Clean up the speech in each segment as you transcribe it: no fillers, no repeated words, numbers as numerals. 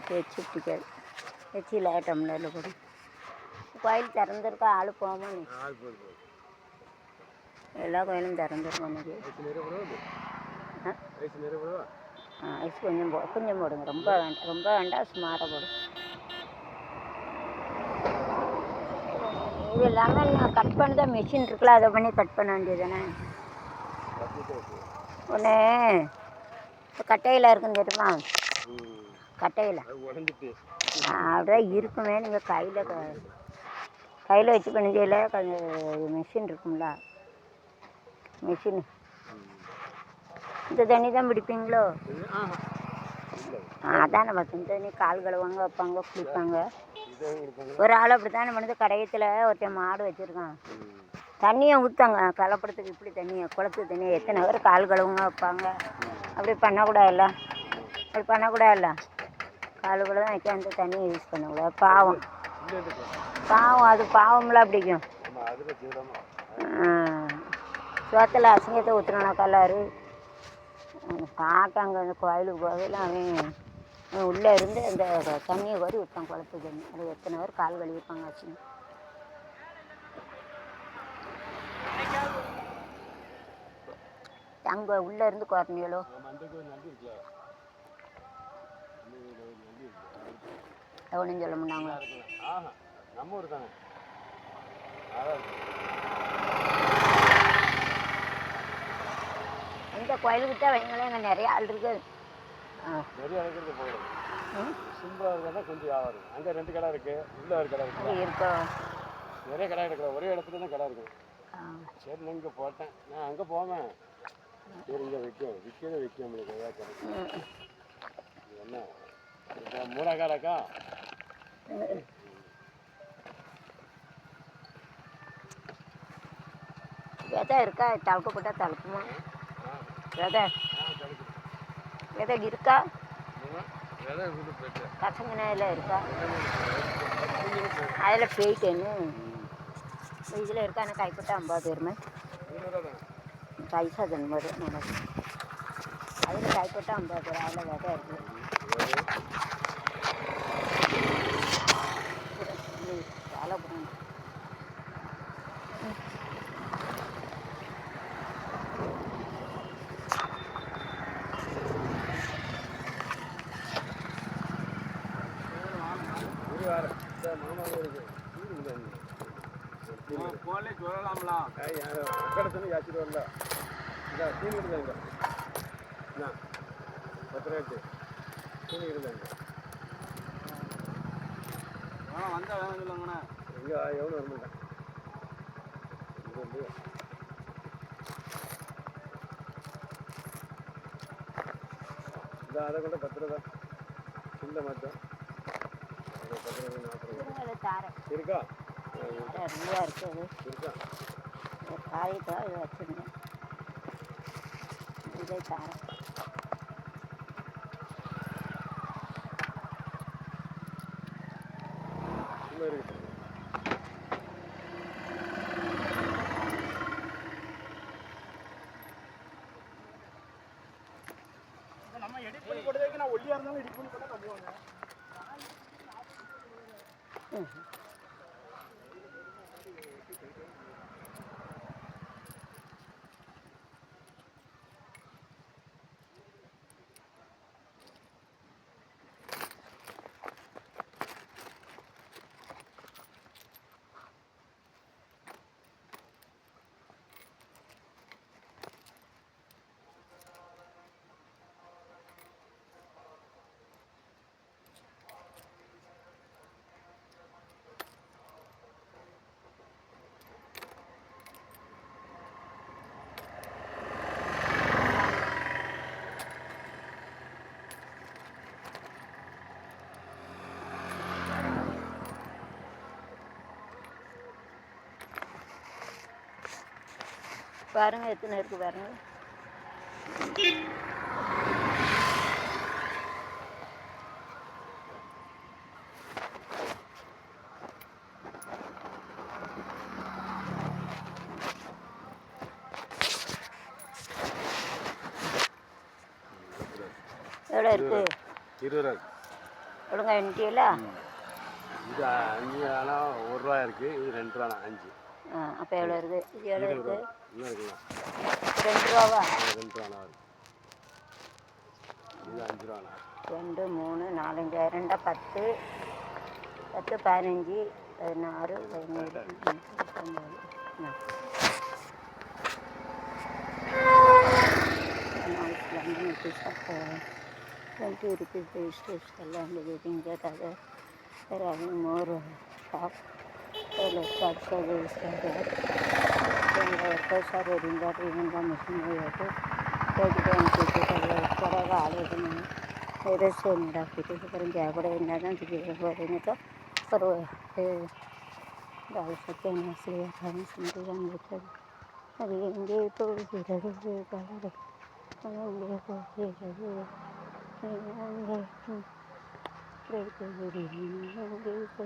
தேய்ச்சி பிடிக்காது. தேய்ச்சியில் டம்ளரில் போடும். கோயில் திறந்துருக்கா, ஆள் போகாம எல்லா கோயிலும் திறந்துருக்கோம் இன்னைக்கு. ஐஸ் கொஞ்சம் போடுங்க, ரொம்ப வேண்டாம், சுமாராக போடும். இது எல்லாமே நான் கட் பண்ண மிஷின் இருக்குல்ல, அதை பண்ணி கட் பண்ண வேண்டியது தானே. ஒன்று இப்போ கட்டையில் இருக்குன்னு தெரியுமா, கட்டையில் அப்படியே இருக்குமே. நீங்கள் கையில் வச்சு பண்ணிக்கையில் கொஞ்சம் மிஷின் இருக்கும்ல, மிஷின். இந்த தண்ணி தான் பிடிப்பீங்களோ? அதான் நம்ம இந்த தண்ணி கால் கழுவாங்க, வைப்பாங்க, குளிப்பாங்க. ஒரு ஆள் அப்படி தானே பண்ணுது. கடையத்தில் ஒருத்தன் மாடு வச்சுருக்கான், தண்ணியை ஊற்றாங்க கலப்படத்துக்கு. இப்படி தண்ணியை, குளத்து தண்ணியை எத்தனை பேர் கால் கழுவுங்க, வைப்பாங்க. அப்படி பண்ணக்கூடாதுல்ல, அப்படி பண்ணக்கூடாதுல்ல. கால் கழுவ தான் வைக்க, அந்த தண்ணியை யூஸ் பண்ணக்கூடாது. பாவம், அது பாவம்ல பிடிக்கும். சோத்தில் அசிங்கத்தை ஊற்றுனானா கல்லாறு பார்க்க. அங்கே அந்த கோயிலுக்கு போகையில் அவன் உள்ளே இருந்து அந்த தண்ணியை கோரி விட்டான், குளத்து தண்ணி. அது எத்தனை பேர் கால் கழுவிப்பாங்க அசிங்கம். அங்கே உள்ளே இருந்து குறஞ்சியலோ ஒன்றும் சொல்ல மாட்டாங்களா? இந்த கோயிலுக்கிட்ட வைங்களேன், இங்கே நிறைய ஆள் இருக்குது. நிறைய இருக்கிறது போகணும், சிம்பிளாக இருக்கிறதா கொஞ்சம் வியாபாரம். அங்கே 2 கடை இருக்குது, உள்ள ஒரு கடை இருக்குது, இருக்கும். நிறைய கடை இருக்குது, ஒரே இடத்துல தான் கடை இருக்குது. சரி, நான் இங்கே போட்டேன், நான் அங்கே போவேன். சரி, இங்கே விற்கிறது நம்மளுக்கு ஏதாவது கிடைக்கும். என்ன மூணா காடாக்கா? விதை இருக்கா? தழுக்க போட்டால் தழுக்குமா? விதை இருக்கா? பசங்கனால இருக்கா? அதில் போயிட்டேன்னு இதில் இருக்கா? ஆனால் கைப்பட்டா 50 வருமே, பைசா தன்பது நமக்கு. அதில் கைப்பட்டா 50 பேர், அதில் விதை இருக்குது. வேலை போடணும். போலே சொல்லலாம்ல, அக்கடத்துல யாச்சிட்டு வரல. இந்த தீனி இருந்தாங்க, என்ன 10 ரேட்டு தீனி இருந்தாங்க. வந்தால் வேணும் சொல்லுங்கண்ணா. எங்கே எவ்வளோ வரமாட்டேன். இந்த அதை கூட 10 ரூபா தான் சின்ன மாற்றம். 10 ரூபா 40 இருக்கா? நிறையா இருக்குது. இருக்கா? காரியத்தை இதை வச்சுருந்தேன், இதை தாரேன். இருக்குது. நம்ம எடிட் பண்ணி போட்டதுக்கு நான் ஒல்லியாக இருந்தாலும் எடிட் பண்ணி போட்டால் பண்ணுவாங்க. பாருங்கள் எத்தனை இருக்குது பாருங்கள். எவ்வளோ இருக்குது? 20 ரூபா. ஒழுங்கா எண்ணிட்டியல? இது 5 ஆனா 1 ரூபா இருக்குது, இது 2 ரூபாண்ணா 5. அப்போ எவ்வளோ இருக்குது? இது எவ்வளோ இருக்குது? இன்னும் இருக்குண்ணா. 2 ரூபாவா? 2 ரூபாண்ணா வருது. இது 5 ரூபாண்ணா. 2 3 4 5 2 10 10 15 16 17 20 rupees wastage and getting that other having more stock. So let's start service there. Then the workers are reading that even the machinery have to take it and take it away. Whatever already there is so many of it. So क्या बड़े इंसान तो किसी को नहीं तो पर वो डाल सकते हैं इसलिए हम सुनते हैं बच्चे अरे इंगे तो इधर से कलर इंगे तो इधर इंगे तो बड़ी इंगे तो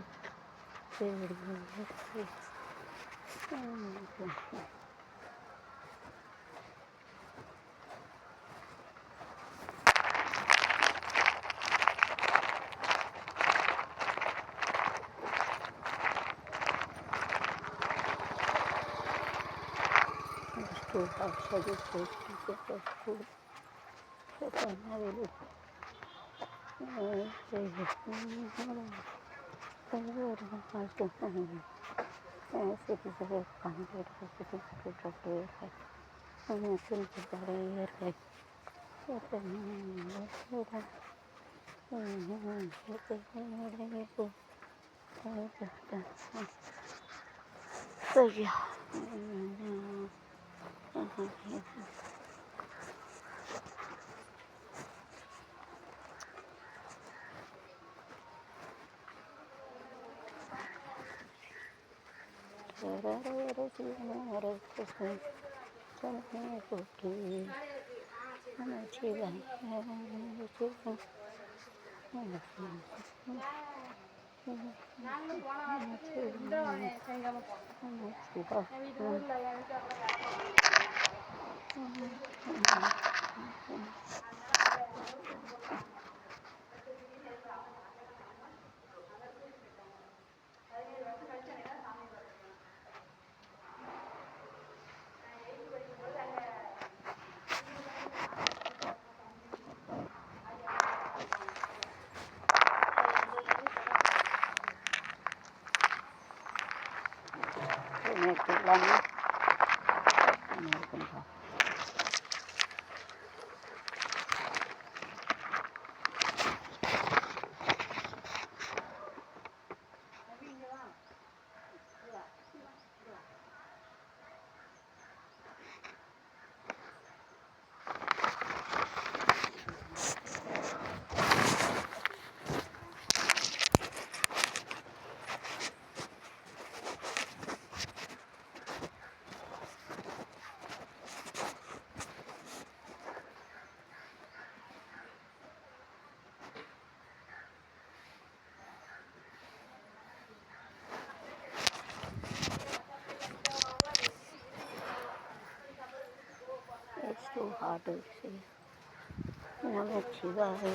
It's too hard to see. Namachivaya,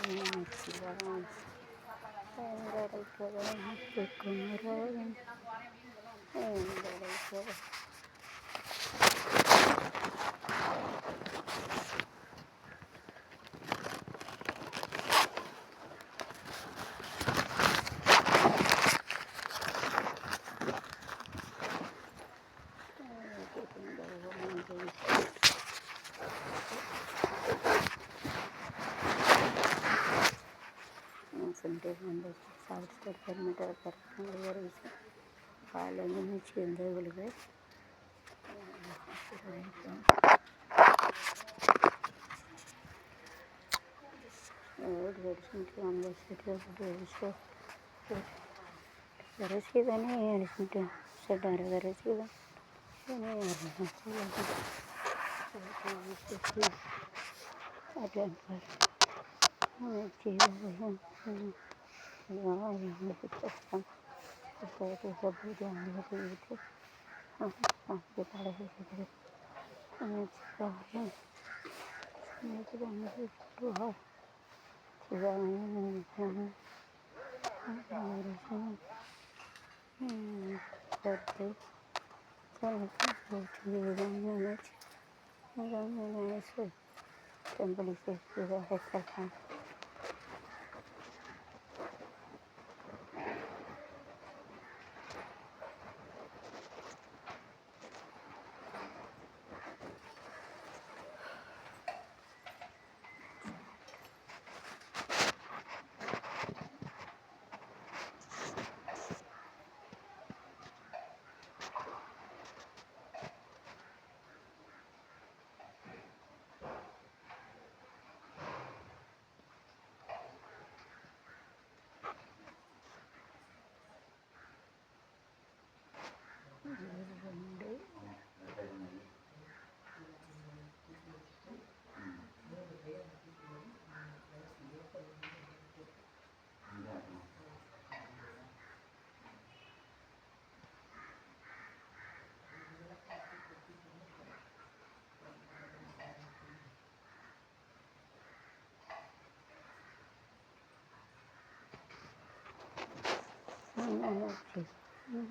Namachivaya, Engarakara, Engarakara. Sometimes when the south state perimeter there is following change the way. On the city of the so the receive any anything said the receive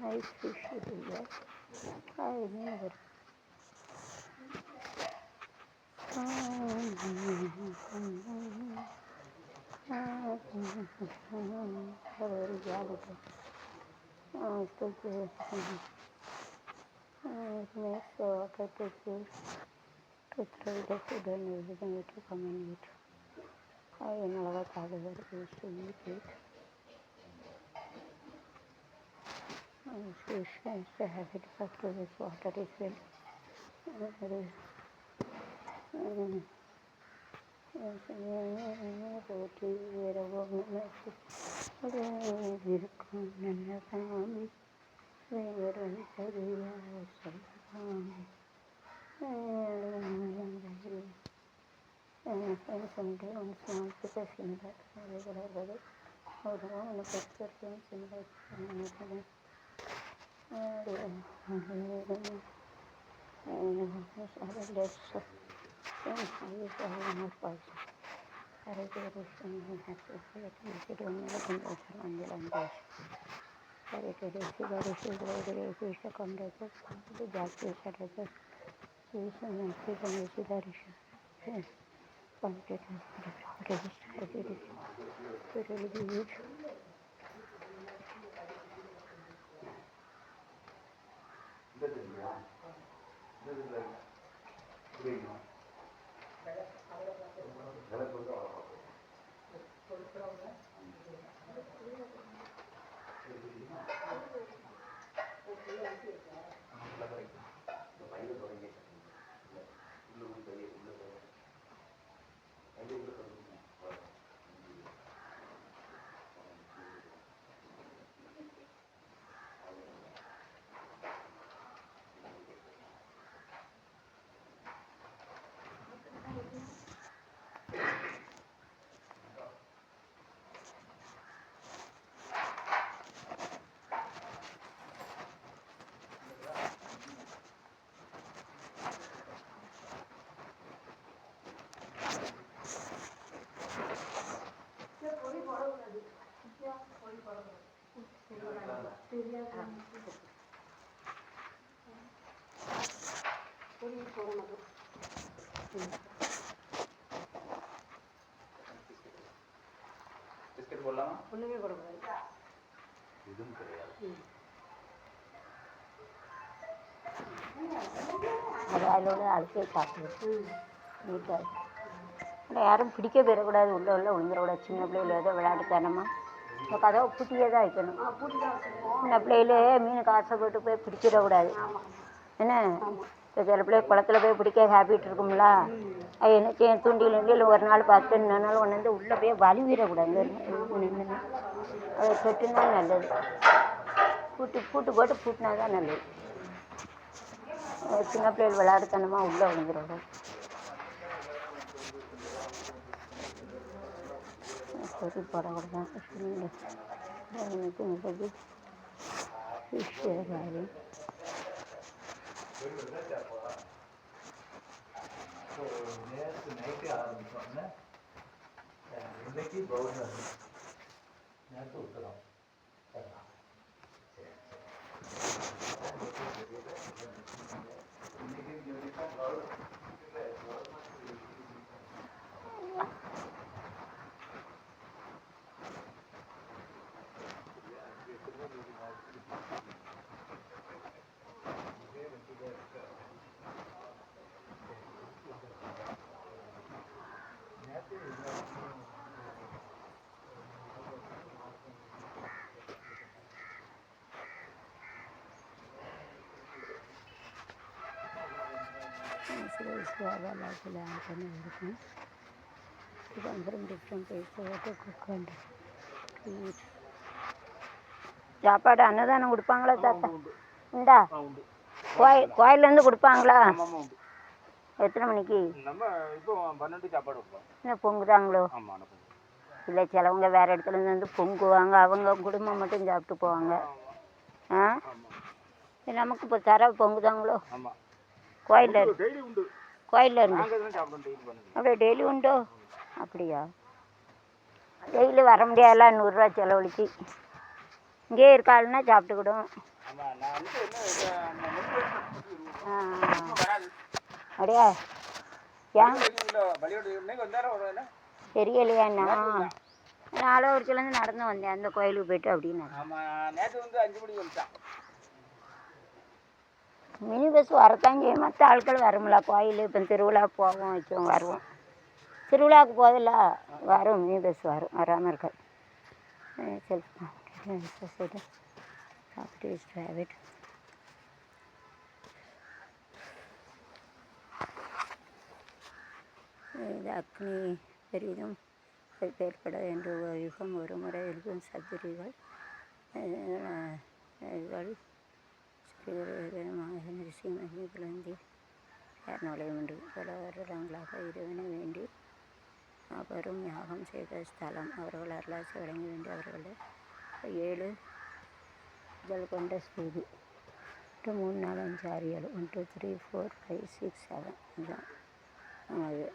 Nice fish here. I never. Very good. Nice water to throw the food and everything to come and eat. I never thought of it. We should eat it. Fish and to have it after this water is filled. Roti வேறு இருக்கும் நல்ல சாமி வேறு சரியாக சொல்லுவாங்க someday on small pieces similar regular or on a picture similar biscuit போடலாமா? ஒன்றுமே போடக்கூடாது. இதுவும் கிடையாது. அது அதில் அரிசியை சாப்பிடுது நீட்டாக. ஆனால் யாரும் பிடிக்க போயிடக்கூடாது, உள்ளே விழுந்துடக்கூடாது. சின்ன பிள்ளைகள் ஏதோ விளையாட்டுத்தனமாக இந்த கதவை பூட்டியே தான் வைக்கணும். சின்ன பிள்ளையிலே மீனுக்கு ஆசைப்பட்டு போய் பிடிச்சிடக்கூடாது. என்ன இப்போ சில பிள்ளை குளத்துல போய் பிடிக்க ஹேபிட் இருக்கும்ல, அது என்ன செய்யும், தூண்டில் ஒரு நாள் பார்த்து இன்னொரு நாள் ஒன்று வந்து உள்ளே போய் வலி வீரக்கூடாது. நின்று அதை தொட்டுனா நல்லது. பூட்டு போட்டு பூட்டினா தான் நல்லது. சின்ன பிள்ளைகள் விளையாடுத்தனமாக உள்ளே விழுந்துடக்கூடாது. சரி போடக்கூடாது சொல்லுங்க. எனக்கு நல்லது ஃபிஷ் வேறு நேற்று நைட்டே ஆரம்பிச்சோம். இன்னைக்கு கவர்னர் நேற்று உத்தரம் இருக்கும். அதுக்கப்புறம் டிஃப்ரெண்ட் பேசுறது குக்கண்டு சாப்பாடு அன்னதானம் கொடுப்பாங்களா தாத்தா? உண்டா? கோயிலேருந்து கொடுப்பாங்களா? எத்தனை மணிக்கு? நம்ம இப்போ 12 சாப்பாடு வைப்போம். இன்னும் பொங்குதாங்களோ? ஆமாம். இல்லை, சிலவங்க வேறு இடத்துலேருந்து வந்து பொங்குவாங்க, அவங்க குடும்பம் மட்டும் சாப்பிட்டு போவாங்க. ஆ, நமக்கு இப்போ தர பொங்குதாங்களோ? ஆமாம். கோயிலில் டெய்லி உண்டு. கோயிலில் இருந்து அப்படியே டெய்லி உண்டோ? அப்படியா? டெய்லி வர முடியாதுல, 100 செலவழிச்சு. இங்கேயே இருக்காளுன்னா சாப்பிட்டுக்கிடும். அப்படியா? ஏன் தெரியலையாண்ணா? நான் ஆலோரிச்சிலேருந்து நடந்து வந்தேன் அந்த கோயிலுக்கு போயிட்டு அப்படின்னு. மினி பஸ் வரத்தான் செய்யும், மற்ற ஆட்கள் வரும்ல கோயில். இப்போ திருவிழா போவோம் வைக்கும் வருவோம். திருவிழாவுக்கு போதில்ல வரும், மினி பஸ் வரும், வராமல் இருக்காது. ப்ரைவேட் இது அக்னி பெரிதும் ஏற்பட என்று யுகம் ஒரு முறை எழுதும் சத்துரிகள் ரிஷிமகி குழந்தை நுழைய உண்டு. பல வருடங்களாக இறைவனை வேண்டி பெரும் யாகம் செய்த ஸ்தலம். அவர்கள் அருளாசி வழங்க வேண்டி அவர்களுடைய 7 இதழ் கொண்ட ஸ்தூதி 3 4 5 6 7 1 2 3 4 5 6 7 இதுதான் அது.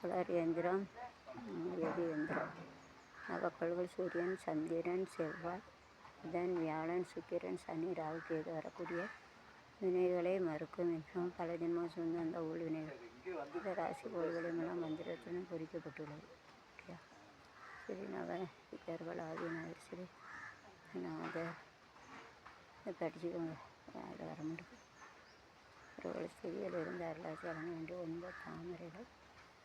கோளர் இயந்திரம், எது இயந்திரம், நவக்கோள்கள் சூரியன், சந்திரன், செவ்வாய், புதன், வியாழன், சுக்கிரன், சனி, ராகு, கேது வரக்கூடிய வினைகளை மறுக்கும் என்றும் பல ஜென்மம் சொந்த அந்த ஊழ் வினைகள் இந்த ராசி கோள்களும் எல்லாம் மந்திரத்துடன் பொறிக்கப்பட்டுள்ளது. ஓகே, சரி. நவர்கள் ஆதிநாதர் சரி அதை படிச்சுக்கோங்க, அதில் வர முடியும். ஒரு ஸ்திதியிலிருந்து அருளாசி வழங்க வேண்டிய 9 தாமரைகள்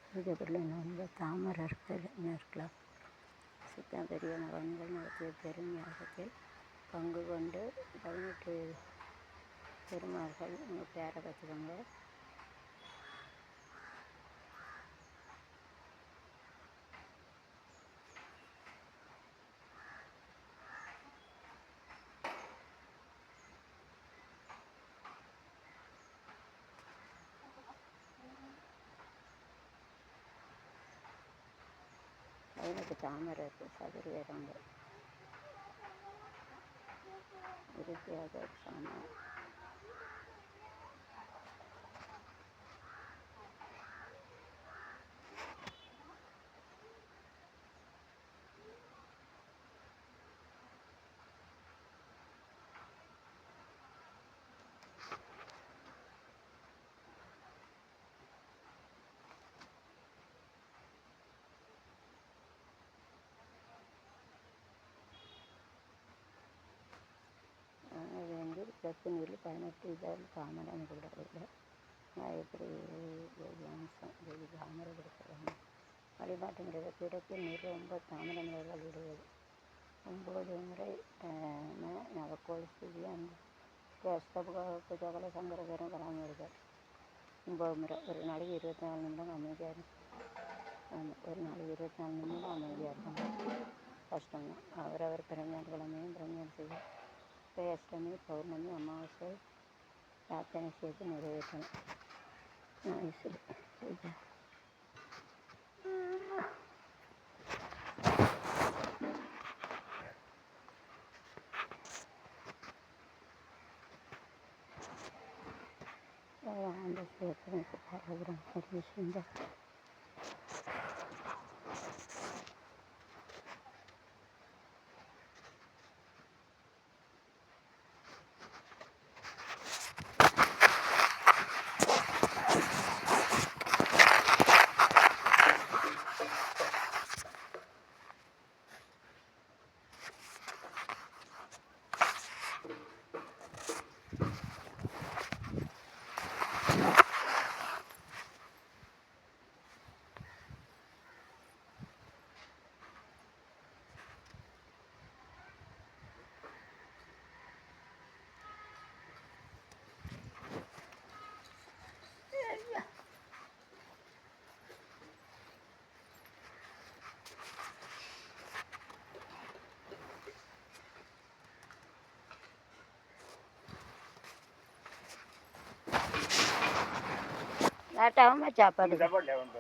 பூஜைப்பொருள் 9 தாமரர்கள் இருக்கலாம். சித்தம் பெரிய மகன்கள் நடத்திய பெரும் யாகத்தில் பங்கு கொண்டு 18 பெருமார்கள் உங்கள் பேரை கற்றுக்கோங்க. எனக்கு தாமரை இருக்குது, சதுர வேறங்க இறுதியாக சாமம். வேண்டி 18 இதழ் தாமரை கொடுக்கல. நான் எப்படி அம்சம் தாமரை கொடுக்குறாங்க. வழிபாட்டு முறைகள் பிறப்பில் 9 தாமரை மலர்கள் இடுவது. 9 முறை நவக்கோள் ஸ்துதி அந்த சகல சங்கரகரம் பராமரிப்பார். 9 முறை. ஒரு நாளைக்கு 24 நிமிடம் அமைதியாக இருக்கும். ஆமாம், ஒரு நாளைக்கு 24 நிமிடம் அமைதியாக இருக்கும். கஷ்டம்தான். அவரவர் பிறந்தாள் கிழமையும் பிறந்தாள் செய்ய அஷ்டமி, பௌர்ணமி, அமாவாசை பிரார்த்தனை செய்து நிறைவேற்றணும். அந்த சேர்த்து பரபுரம் விஷயம் லேட்டாகுமா சாப்பாடு? சாப்பாடு லேவன்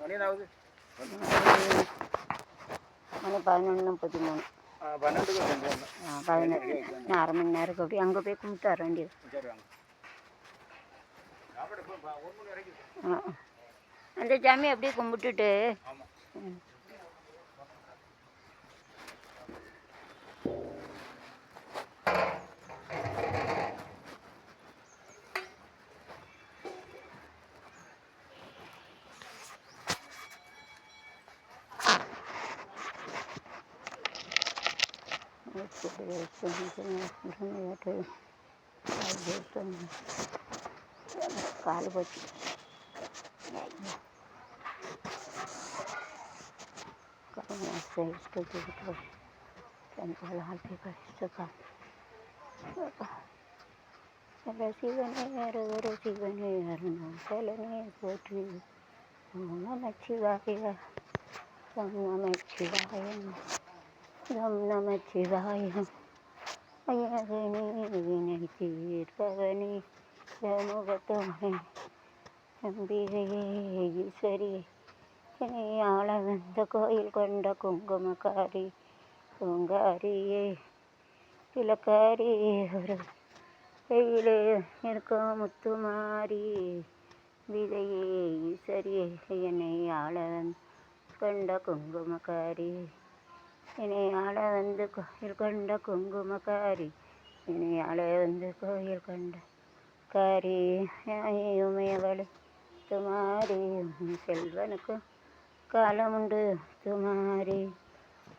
மணி என்ன ஆகுது? மணி 11:33. 12க்கு செஞ்சு 11 இன்னும் அரை மணி நேரம் அப்படி அங்கே போய் கும்பிட்டு வர வேண்டியது. சரி வாங்க. சாப்பாடு இப்போ 1 மணி வரைக்கும். அந்த சாமி அப்படியே கும்பிட்டுட்டு ஆமாம். ம். கால் போச்சு. சிவனே சிவனே அருணாசலனே போற்றி நமச்சிவாய நமச்சிவாயம் நமச்சிவாயம் ஐயகனே வினை தீர்ப்பவனே சமூகத்தோனே அம்பிகையே ஈஸ்வரியே என்னை ஆள வந்த கோயில் கொண்ட குங்குமக்காரி பூங்காரியே இலக்காரியே ஒரு கையிலே இருக்கும் முத்துமாரி விதையே ஈஸ்வரியே என்னை ஆள கொண்ட குங்குமக்காரி என்னை ஆள வந்து கோயில் கொண்ட குங்குமக்காரி என்னை ஆள வந்து கோயில் கொண்ட காரி உமையவளை துமாரி செல்வனுக்கு காலமுண்டு துமாரி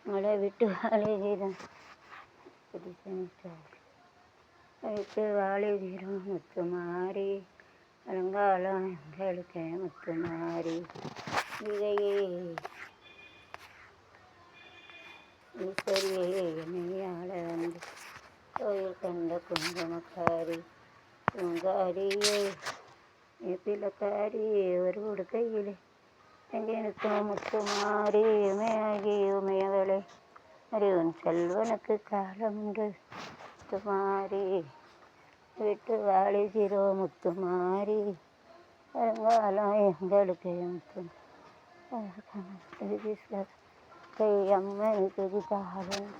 மழை விட்டு அழுகிறோம் விட்டு வாழுகிறோம் முத்துமாரி அலங்காலம் எங்களுக்கு முத்துமாரி விதையே ஈஸ்வரியே என்னை ஆள வந்து கோயில் கண்ட குங்குமக்காரி பூங்காரியே பிள்ளைக்காரி ஒரு உடுக்கையிலே எங்களுக்கு முத்துமாரி உமையாகி உமையவளை அறிவன் செல்வனுக்கு காலமுண்டு முத்துமாரி விட்டு வாழுகிறோம் முத்துமாரி வருங்காலம் எங்களுக்கு முத்து கை அம்மன் துதித்தாலும்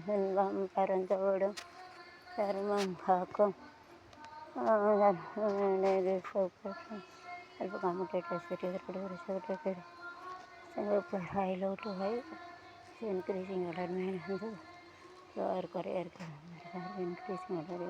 செல்வம் பறந்தோடும் தர்மம் காக்கும் अल्प commutator secretary Singapore high low to high increasing alarmment lower career increasing order